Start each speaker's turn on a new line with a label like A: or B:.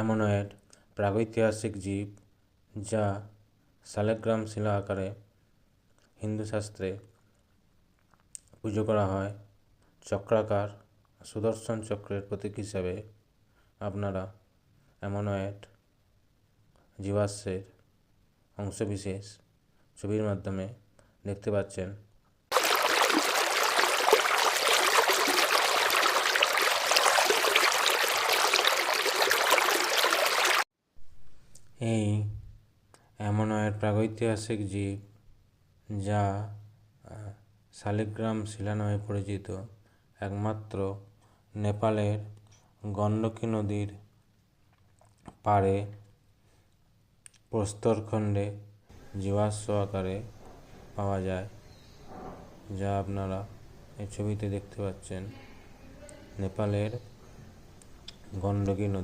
A: এমন এক প্রাগৈতিহাসিক জীব যা শালিগ্রাম শিলা আকারে হিন্দু শাস্ত্রে পুজো করা হয়। চক্রাকার সুদর্শন চক্রের প্রতীক হিসাবে আপনারা অ্যামোনয়েড জীবাশ্মের অংশবিশেষ ছবির মাধ্যমে দেখতে পাচ্ছেন। এই অ্যামোনয়েড প্রাগৈতিহাসিক জীব যা শালিগ্রাম শিলা নামে পরিচিত একমাত্র নেপালের গণ্ডকী নদীর পাড়ে প্রস্তরখণ্ডে জীবাশ্ম আকারে পাওয়া যায়, যা আপনারা এই ছবিতে দেখতে পাচ্ছেন। নেপালের গণ্ডকী নদী।